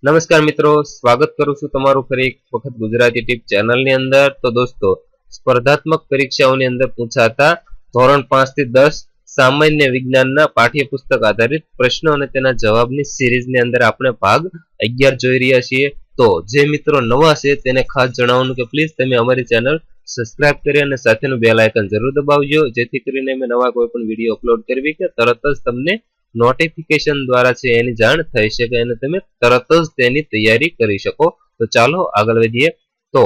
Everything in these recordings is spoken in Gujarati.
નમસ્કાર મિત્રો, સ્વાગત કરું છું તમારું ફરી એક વખત ગુજરાતી ટીપ ચેનલની અંદર। તો દોસ્તો, સ્પર્ધાત્મક પરીક્ષાઓની અંદર પૂછાતા ધોરણ 5 થી 10 સામાન્ય વિજ્ઞાનના પાઠ્યપુસ્તક આધારિત પ્રશ્નો અને તેના જવાબની સિરીઝની અંદર આપણે ભાગ 11 જોઈ રહ્યા છીએ। તો જે મિત્રો નવા છે તેને ખાસ જણાવવાનું કે પ્લીઝ તમે અમારી ચેનલ સબસ્ક્રાઇબ કરી અને સાથેનું બેલ આઇકન જરૂર દબાવજો, જેથી કરીને અમે નવા કોઈ પણ વિડીયો અપલોડ કરવી કે તરત જ તમને નોટિફિકેશન દ્વારા છે એની જાણ થઈ શકે અને તમે તરત જ તેની તૈયારી કરી શકો। તો ચાલો આગળ વધીએ। તો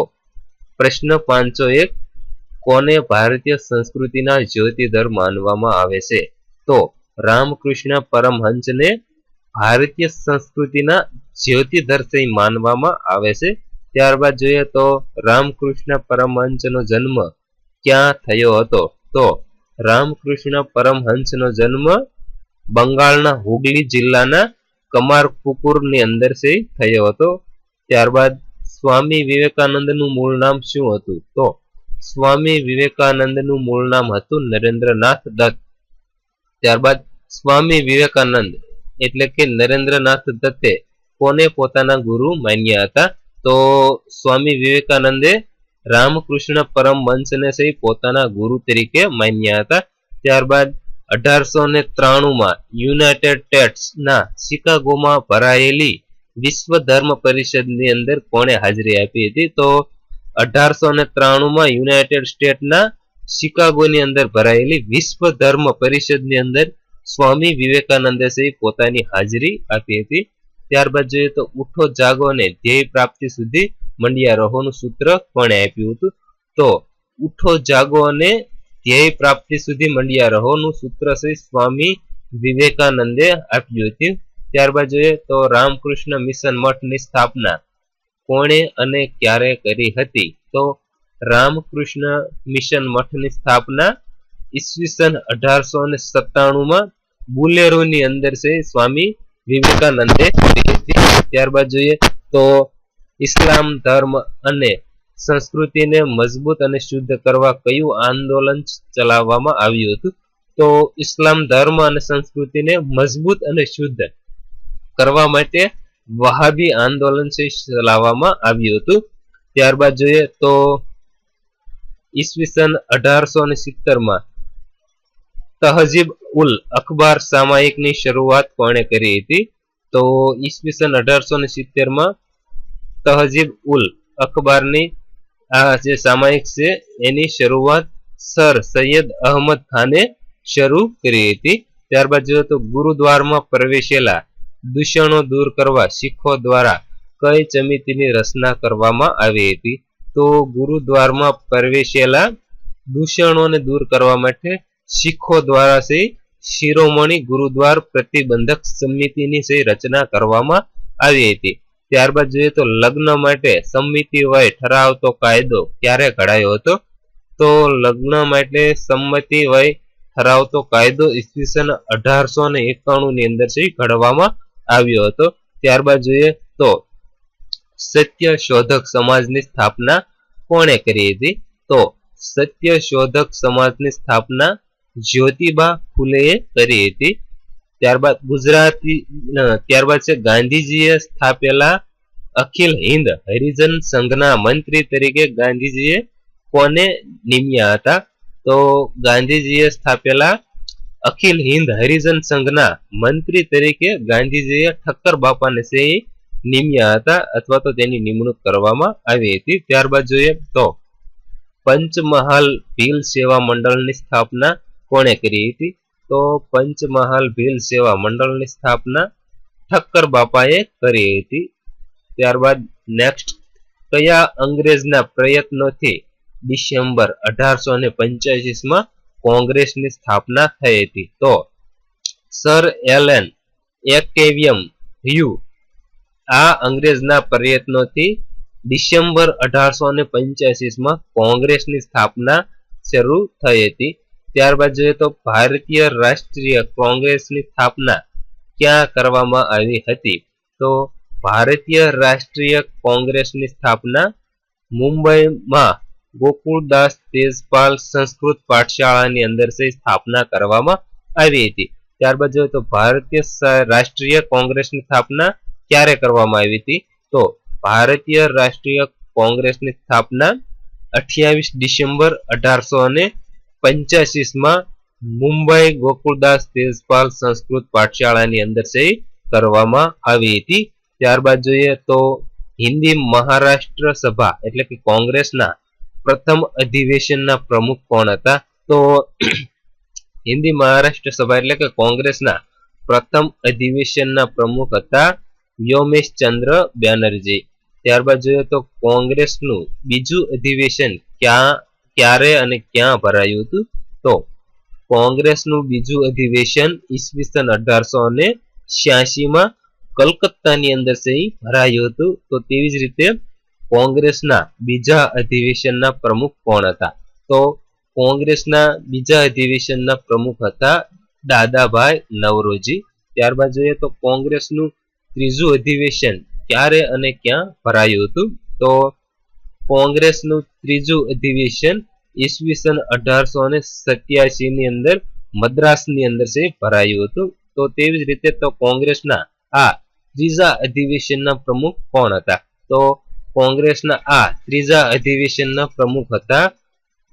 પ્રશ્ન 501, કોને ભારતીય સંસ્કૃતિના જ્યોતિધર માનવામાં આવે છે? તો રામકૃષ્ણ પરમહંસને ભારતીય સંસ્કૃતિના જ્યોતિધર માનવામાં આવે છે। ત્યારબાદ જોઈએ તો રામકૃષ્ણ પરમહંસનો જન્મ ક્યાં થયો હતો? તો રામકૃષ્ણ પરમહંસનો જન્મ બંગાળના હુગલી જિલ્લાના કમારપુકુરની અંદર છે થયો હતો। ત્યારબાદ સ્વામી વિવેકાનંદનું મૂળ નામ શું હતું? તો સ્વામી વિવેકાનંદનું મૂળ નામ હતું નરેન્દ્રનાથ દત્ત। ત્યારબાદ સ્વામી વિવેકાનંદ એટલે કે નરેન્દ્રનાથ દત્તે કોને પોતાના ગુરુ માન્યા હતા? તો સ્વામી વિવેકાનંદે રામકૃષ્ણ પરમહંસને છે પોતાના ગુરુ તરીકે માન્યા હતા। ત્યારબાદ 1893 યુનાઇટેડ સ્ટેટ્સના શિકાગોમાં ભરાયેલી વિશ્વ ધર્મ પરિષદની અંદર કોણે હાજરી આપી હતી? તો 1893 યુનાઇટેડ સ્ટેટ્સના શિકાગોની અંદર ભરાયેલી વિશ્વ ધર્મ પરિષદની અંદર સ્વામી વિવેકાનંદે પોતાની હાજરી આપી હતી। ત્યારબાદ જોઈએ તો ઉઠો જાગો અને ધ્યેય પ્રાપ્તિ સુધી મંડ્યા રહોનું સૂત્ર કોણે આપ્યું હતું? તો ઉઠો જાગો અને ધ્યેય પ્રાપ્તિ સુધી મંડ્યા રહોનું સૂત્ર છે સ્વામી વિવેકાનંદે આપ્યું હતું। ત્યારબાદ જોઈએ તો રામકૃષ્ણ મિશન મઠની સ્થાપના કોણે અને ક્યારે કરી હતી? તો રામકૃષ્ણ મિશન મઠની સ્થાપના ઈસવીસન 1897 બુલેરોની અંદર છે સ્વામી વિવેકાનંદે કરી હતી। ત્યારબાદ જોઈએ તો ઇસ્લામ ધર્મ અને સંસ્કૃતિને મજબૂત અને શુદ્ધ કરવા કયું આંદોલન ચલાવવામાં આવ્યું હતું? તો ઇસ્લામ ધર્મ અને સંસ્કૃતિને મજબૂત અને શુદ્ધ કરવા માટે વહાબી આંદોલન ચલાવવામાં આવ્યું હતું। ત્યારબાદ જોઈએ તો ઈસવીસન 1870 તહજીબ ઉલ અખબાર સામાયિકની શરૂઆત કોણે કરી હતી? તો ઈસવીસન 1870 તહજીબ ઉલ અખબારની આ જે સામાયિક છે એની શરૂઆત સર સૈયદ અહમદ ખાને શરૂ કરી હતી। ત્યારબાદ જોઈએ તો ગુરુદ્વારમાં પ્રવેશેલા દૂષણો દૂર કરવા શીખો દ્વારા કઈ સમિતિની રચના કરવામાં આવી હતી? તો ગુરુદ્વારમાં પ્રવેશેલા દૂષણોને દૂર કરવા માટે શીખો દ્વારા છે શિરોમણી ગુરુદ્વાર પ્રતિબંધક સમિતિની છે રચના કરવામાં આવી હતી। ત્યારબાદ જોઈએ તો લગ્ન માટે સંમતિ વય ઠરાવતો કાયદો ક્યારે ઘડાયો હતો? તો લગ્ન માટે સંમતિ વય ઠરાવતો કાયદો ઈસવીસન 1891 ની અંદર છે ઘડવામાં આવ્યો હતો। ત્યારબાદ જોઈએ તો સત્ય શોધક સમાજની સ્થાપના કોણે કરી હતી? તો સત્ય શોધક સમાજની સ્થાપના જ્યોતિબા ફૂલેએ કરી હતી। ત્યારબાદ છે ગાંધીજીએ સ્થાપેલા અખિલ હિન્દ હરિજન સંઘના મંત્રી તરીકે ગાંધીજીએ કોને નિમ્યા હતા? તો ગાંધીજીએ સ્થાપેલા અખિલ હિન્દ હરિજન સંઘના મંત્રી તરીકે ગાંધીજીએ ઠક્કર બાપાને છે નિમ્યા હતા અથવા તો તેની નિમણૂક કરવામાં આવી હતી। ત્યારબાદ જોઈએ તો પંચમહાલ ભીલ સેવા મંડળની સ્થાપના કોણે કરી હતી? તો પંચમહાલ ભીલ સેવા મંડળની સ્થાપના ઠક્કર બાપાએ કરી હતી। ત્યારબાદ નેક્સ્ટ, કયા અંગ્રેજના પ્રયત્નોથી ડિસેમ્બર 1885 કોંગ્રેસની સ્થાપના થઈ હતી? તો સર એલન એકેવિયમ હ્યુ આ અંગ્રેજના પ્રયત્નોથી ડિસેમ્બર 1885 કોંગ્રેસની સ્થાપના શરૂ થઈ હતી। ત્યારબાદ જોઈએ તો ભારતીય રાષ્ટ્રીય કોંગ્રેસની સ્થાપના ક્યાં કરવામાં આવી હતી? તો ભારતીય રાષ્ટ્રીય કોંગ્રેસની સ્થાપના મુંબઈમાં ગોકુળદાસ તેજપાલ સંસ્કૃત પાઠશાળાની અંદર સ્થાપના કરવામાં આવી હતી। ત્યારબાદ જોઈએ તો ભારતીય રાષ્ટ્રીય કોંગ્રેસની સ્થાપના ક્યારે કરવામાં આવી હતી? તો ભારતીય રાષ્ટ્રીય કોંગ્રેસની સ્થાપના 28 ડિસેમ્બર 1885 મુંબઈ ગોકુળદાસ તેજપાલ સંસ્કૃત પાઠશાળાની અંદર છે કરવામાં આવી હતી. ત્યારબાદ જોઈએ તો હિન્દી મહારાષ્ટ્ર સભા એટલે કે કોંગ્રેસના પ્રથમ અધિવેશનના પ્રમુખ કોણ હતા? તો હિન્દી મહારાષ્ટ્ર સભા એટલે કે કોંગ્રેસના પ્રથમ અધિવેશનના પ્રમુખ હતા વ્યોમેશચંદ્ર બેનર્જી. ત્યારબાદ જોઈએ તો કોંગ્રેસનું બીજું અધિવેશન ક્યારે અને ક્યાં ભરાયું હતું? તો કોંગ્રેસનું બીજું અધિવેશન ઈસવીસન 1886 કલકત્તાની અંદર છે ભરાયું હતું. તો તેવી જ રીતે કોંગ્રેસના બીજા અધિવેશનના પ્રમુખ કોણ હતા? તો કોંગ્રેસના બીજા અધિવેશનના પ્રમુખ હતા દાદાભાઈ નવરોજી. ત્યારબાદ જોઈએ તો કોંગ્રેસનું ત્રીજું અધિવેશન ક્યારે અને ક્યાં ભરાયું હતું? તો કોંગ્રેસનું ત્રીજું અધિવેશન ઈસવીસન 1887 ની અંદર મદ્રાસની અંદર છે ભરાયું હતું. તો તેવી જ રીતે તો કોંગ્રેસના આ ત્રીજા અધિવેશનના પ્રમુખ કોણ હતા? તો કોંગ્રેસના આ ત્રીજા અધિવેશનના પ્રમુખ હતા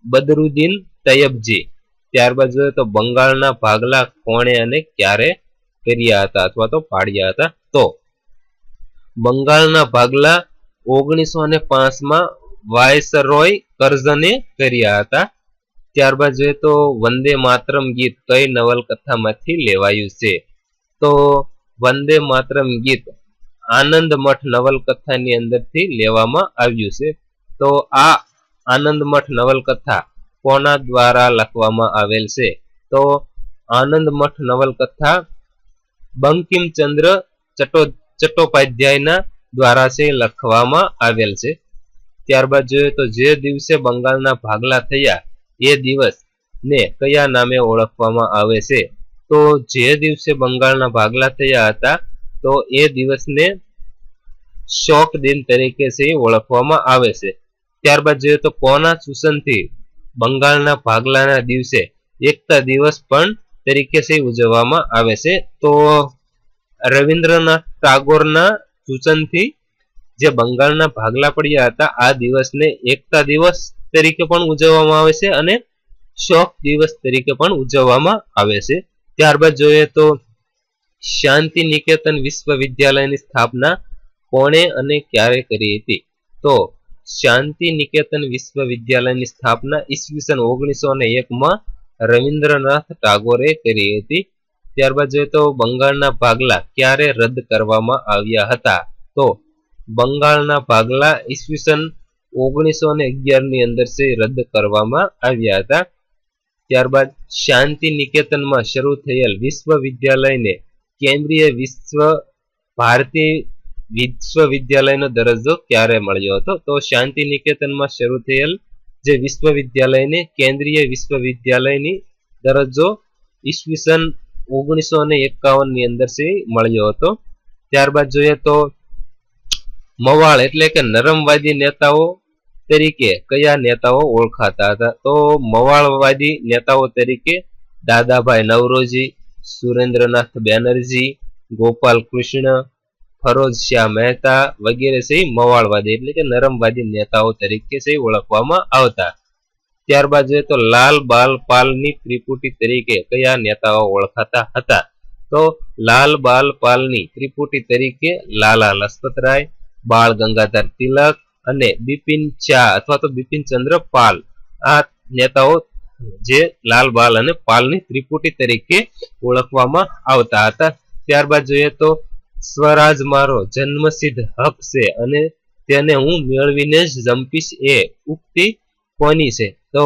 બદરુદ્દીન તૈયબજી. ત્યારબાદ જોઈએ તો બંગાળના ભાગલા કોણે અને ક્યારે કર્યા હતા અથવા તો પાડ્યા હતા? તો બંગાળના ભાગલા 1905 વાયસરોય કર્ઝને કર્યા હતા. ત્યારબાદ જોઈએ તો વંદે માતરમ ગીત કઈ નવલકથામાંથી લેવાયું છે? તો વંદે માતરમ ગીત આનંદ મઠ નવલકથાની અંદરથી લેવામાં આવ્યું છે. તો આ આનંદ મઠ નવલકથા કોના દ્વારા લખવામાં આવેલ છે? તો આનંદ મઠ નવલકથા બંકિમચંદ્ર ચટ્ટોપાધ્યાયના દ્વારા છે લખવામાં આવેલ છે. ત્યારબાદ જોઈએ તો જે દિવસે બંગાળના ભાગલા થયા એ દિવસ ને કયા નામે ઓળખવામાં આવે છે? તો જે દિવસે બંગાળના ભાગલા થયા હતા તો એ દિવસને શોક દિન તરીકે છે ઓળખવામાં આવે છે. ત્યારબાદ જોઈએ તો કોના સૂચનથી બંગાળના ભાગલાના દિવસે એકતા દિવસ પણ તરીકે છે ઉજવવામાં આવે છે? તો રવિન્દ્રનાથ ટાગોરના સૂચનથી જે બંગાળના ભાગલા પડ્યા હતા આ દિવસને એકતા દિવસ તરીકે પણ ઉજવવામાં આવે છે અને શોક દિવસ તરીકે પણ ઉજવવામાં આવે છે. ત્યારબાદ જોઈએ તો શાંતિ નિકેતન વિશ્વવિદ્યાલયની સ્થાપના કોણે અને ક્યારે કરી હતી? તો શાંતિ નિકેતન વિશ્વવિદ્યાલયની સ્થાપના ઈસવીસન 1901 રવિન્દ્રનાથ ટાગોરે કરી હતી. ત્યારબાદ જોઈએ તો બંગાળના ભાગલા ક્યારે રદ કરવામાં આવ્યા હતા? તો બંગાળના ભાગલા ઈસવીસન 1911 ની અંદર છે રદ કરવામાં આવ્યા હતા. ત્યારબાદ શાંતિ નિકેતનમાં શરૂ થયેલ વિશ્વવિદ્યાલયને કેન્દ્રીય ભારતીય વિશ્વવિદ્યાલયનો દરજ્જો ક્યારે મળ્યો હતો? તો શાંતિ નિકેતનમાં શરૂ થયેલ જે વિશ્વવિદ્યાલયને કેન્દ્રીય વિશ્વવિદ્યાલયની દરજ્જો ઈસવીસન 1951 ની અંદર છે મળ્યો હતો. ત્યારબાદ જોઈએ તો મવાળ એટલે કે નરમવાદી નેતાઓ તરીકે કયા નેતાઓ ઓળખાતા હતા? તો મવાળવાદી નેતાઓ તરીકે દાદાભાઈ નવરોજી, સુરેન્દ્રનાથ બેનર્જી, ગોપાલ કૃષ્ણ, ફરોજ શાહ મહેતા વગેરે છે મવાળવાદી એટલે કે નરમવાદી નેતાઓ તરીકે છે ઓળખવામાં આવતા. ત્યારબાદ જોઈએ તો લાલ બાલ પાલની ત્રિપુટી તરીકે કયા નેતાઓ ઓળખાતા હતા? તો લાલ બાલ પાલની ત્રિપુટી તરીકે લાલા લજપતરાય, બાળ ગંગાધર તિલક અને બિપિન શાહ અથવા તો બિપિનચંદ્ર પાલ આ નેતાઓ જે લાલ બાલ અને પાલની ત્રિપુટી તરીકે ઓળખવામાં આવતા હતા. ત્યારબાદ જોઈએ તો સ્વરાજ મારો જન્મસિદ્ધ હક છે અને તેને હું મેળવીને જ જંપીશ એ ઉક્તિ કોની છે? તો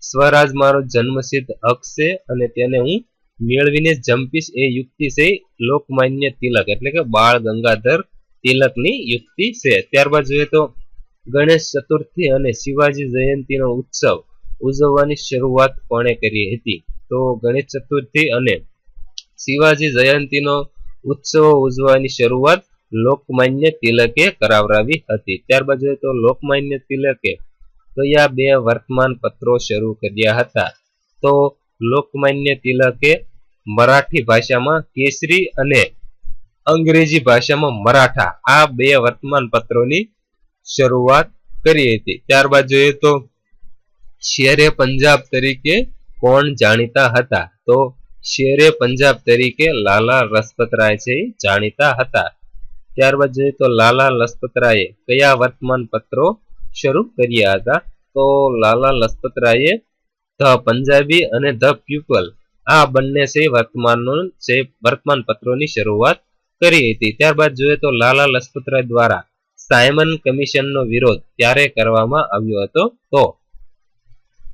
સ્વરાજ મારો જન્મસિદ્ધ હક છે અને તેને હું મેળવીને જંપીશ એ યુક્તિ છે લોકમાન્ય તિલક એટલે કે બાળ ગંગાધર તિલકની યુક્તિ છે. ત્યારબાદ જોઈએ તો ગણેશ ચતુર્થી અને શિવાજી જયંતિનો ઉત્સવ ઉજવવાની શરૂઆત કોણે કરી હતી? તો ગણેશ ચતુર્થી અને શિવાજી જયંતિનો ઉત્સવ ઉજવવાની શરૂઆત લોકમાન્ય તિલકે કરાવરાવી હતી. ત્યારબાદ જોઈએ તો લોકમાન્ય તિલકે કયા બે વર્તમાન પત્રો શરૂ કર્યા હતા? તો લોકમાન્ય તિલકે મરાઠી ભાષામાં કેસરી અને અંગ્રેજી ભાષામાં મરાઠા આ બે વર્તમાન પત્રોની શરૂઆત કરી હતી. ત્યારબાદ જોઈએ તો શેરે પંજાબ તરીકે કોણ જાણીતા હતા? તો શેરે પંજાબ તરીકે લાલા લજપત રાય છે જાણીતા હતા. ત્યારબાદ જોઈએ તો લાલા લજપત રાયે કયા વર્તમાન પત્રો શરૂ કર્યા હતા? તો લાલા લજપત રાયે ધ પંજાબી અને ધ પીપલ આ બંને છે વર્તમાન પત્રોની શરૂઆત કરી હતી. ત્યારબાદ જોઈએ તો લાલા લજપત રાય દ્વારા સાયમન કમિશનનો વિરોધ ક્યારે કરવામાં આવ્યો હતો? તો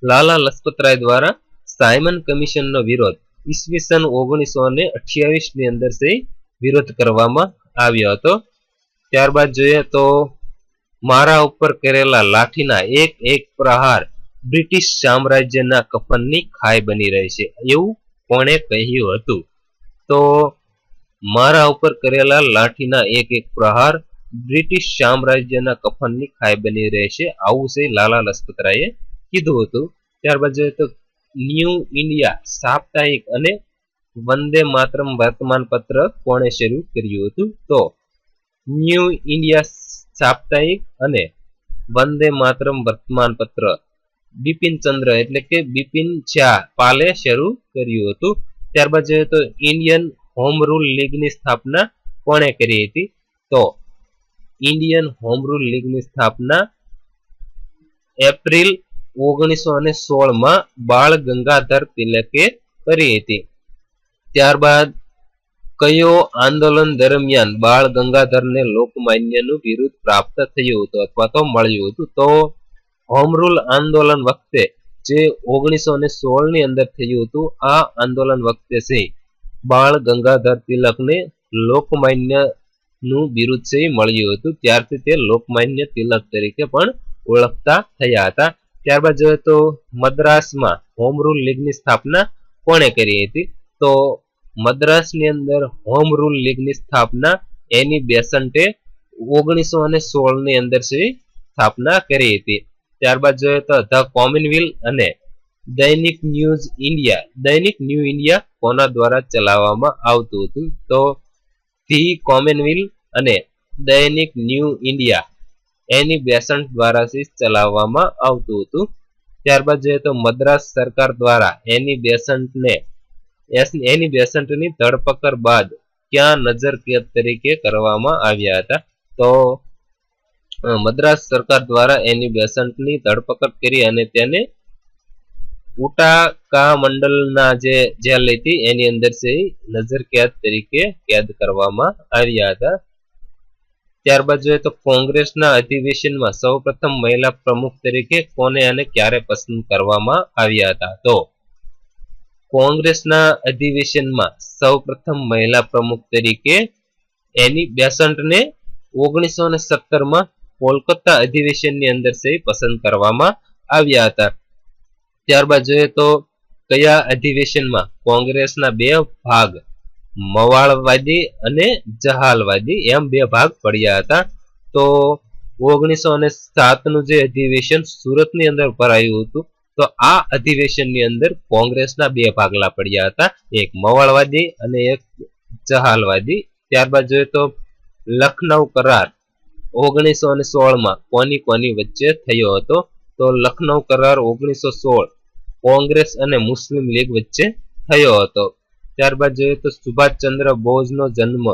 લાલા લજપત રાય દ્વારા સાયમન કમિશનનો વિરોધ ઈસવીસન 1928 ની અંદર છે વિરોધ કરવામાં આવ્યો હતો. ત્યારબાદ જોઈએ તો મારા ઉપર કરેલા લાઠીના એક એક પ્રહાર બ્રિટિશ સામ્રાજ્યના કફનની ખાઈ બની રહી છે એવું કોણે કહ્યું હતું? તો મારા ઉપર કરેલા લાઠીના એક એક પ્રહાર બ્રિટિશ સામ્રાજ્યના કફનની ખાઈ બની રહેશે આવું છે લાલા લજપત રાયે કીધું હતું. ત્યારબાદ જોઈએ તો ન્યૂ ઇન્ડિયા સાપ્તાહિક અને વંદે માતરમ વર્તમાન પત્ર કોણે શરૂ કર્યું હતું? તો ન્યૂ ઇન્ડિયા સાપ્તાહિક અને વંદે માતરમ વર્તમાન પત્ર બિપિન ચંદ્ર એટલે કે બિપિન શાહ પાલે શરૂ કર્યું હતું. ત્યારબાદ જોઈએ તો ઇન્ડિયન હોમ રૂલ લીગની સ્થાપના કોણે કરી હતી? તો ઇન્ડિયન હોમ રૂલ લીગની સ્થાપના એપ્રિલ 1916 માં બાળ ગંગાધર તિલકે કરી હતી. ત્યારબાદ કયો આંદોલન દરમિયાન બાળ ગંગાધરને લોકમાન્યનું બિરુદ પ્રાપ્ત થયું હતું અથવા તો મળ્યું હતું? તો હોમ રૂલ આંદોલન વખતે જે 1916 ની અંદર થયું હતું આ આંદોલન વખતે છે બાળ ગંગાધર તિલકને લોકમાન્ય નું બિરુદ છે મળ્યું હતું. ત્યારથી તે લોકમાન્ય તિલક તરીકે પણ ઓળખતા થયા હતા. ત્યારબાદ જોઈએ તો મદ્રાસમાં હોમ રૂલ લીગની સ્થાપના કોણે કરી હતી? તો મદ્રાસની અંદર હોમ રૂલ લીગની સ્થાપના એની બેસન્ટે 1916 ની અંદર સ્થાપના કરી હતી. ત્યારબાદ જોઈએ તો ધ કોમનવેલ્થ અને દૈનિક ન્યૂ ઇન્ડિયા કોના દ્વારા ચલાવવામાં આવતું હતું? તો ધી કોમનવેલ્થ અને દૈનિક ન્યૂ ઇન્ડિયા એની બેસન્ટ દ્વારા ચલાવવામાં આવતું હતું. ત્યારબાદ જોઈએ તો મદ્રાસ સરકાર દ્વારા એની બેસન્ટની ધરપકડ બાદ ક્યાં નજર કેદ તરીકે કરવામાં આવ્યા હતા? તો મદ્રાસ સરકાર દ્વારા એની બેસન્ટની ધરપકડ કરી અને તેને ઉટાકા મંડલના જે જેલ હતી એની અંદર નજર કેદ તરીકે કેદ કરવામાં આવ્યા હતા. ત્યારબાદ જોઈએ તો કોંગ્રેસના અધિવેશનમાં સૌપ્રથમ મહિલા પ્રમુખ તરીકે કોને અને ક્યારે પસંદ કરવામાં આવ્યા હતા? તો કોંગ્રેસના અધિવેશનમાં સૌપ્રથમ મહિલા પ્રમુખ તરીકે એની બેસન્ટને 1917 માં કોલકાતા અધિવેશનની અંદર પસંદ કરવામાં આવ્યા હતા. ત્યારબાદ જોઈએ તો કયા અધિવેશનમાં કોંગ્રેસના બે ભાગ મવાળવાદી અને જહાલવાદી એમ બે ભાગ પડ્યા હતા? તો 1907 નું જે અધિવેશન સુરતની અંદર ભરાયું હતું તો આ અધિવેશનની અંદર કોંગ્રેસના બે ભાગલા પડ્યા હતા, એક મવાળવાદી અને એક જહાલવાદી. ત્યારબાદ જોઈએ તો લખનઉ કરાર 1916 માં કોની વચ્ચે થયો હતો? તો લખનઉ કરાર 1916 કોંગ્રેસ અને મુસ્લિમ લીગ વચ્ચે થયો હતો. ત્યારબાદ જોઈએ તો સુભાષચંદ્ર બોઝનો જન્મ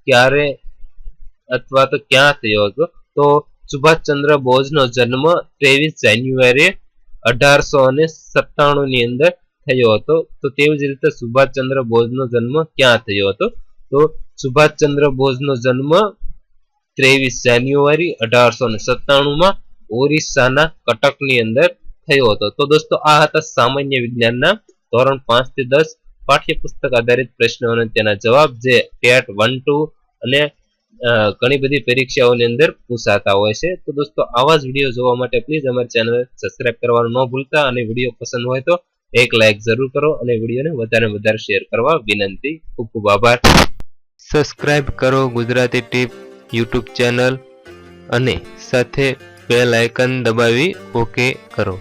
ક્યારે અથવા તો ક્યાં થયો હતો? તો સુભાષચંદ્ર બોઝનો જન્મ 23 જાન્યુઆરી 1897 ની અંદર થયો હતો. તો તેવી જ રીતે સુભાષચંદ્ર બોઝનો જન્મ ક્યાં થયો હતો? તો સુભાષચંદ્ર બોઝનો જન્મ 23 જાન્યુઆરી 1897 માં ઓરિસ્સાના કટકની અંદર થયો હતો. તો દોસ્તો આ હતા સામાન્ય વિજ્ઞાનના ધોરણ 5 થી 10 પાઠ્યપુસ્તક આધારિત પ્રશ્નો અને તેના જવાબ જે ટેટ 1, 2 અને ઘણી બધી પરીક્ષાઓની અંદર પૂછાતા હોય છે. તો દોસ્તો આવા જ વિડીયો જોવા માટે પ્લીઝ અમારી ચેનલ સબસ્ક્રાઇબ કરવાનું ન ભૂલતા અને વિડીયો પસંદ હોય તો એક લાઈક જરૂર કરો અને વિડીયોને વધારે શેર કરવા વિનંતી. ખૂબ ખૂબ આભાર. સબસ્ક્રાઇબ કરો ગુજરાતી ટીપ યુટ્યુબ ચેનલ અને સાથે બેલ આઇકન દબાવી ઓકે કરો.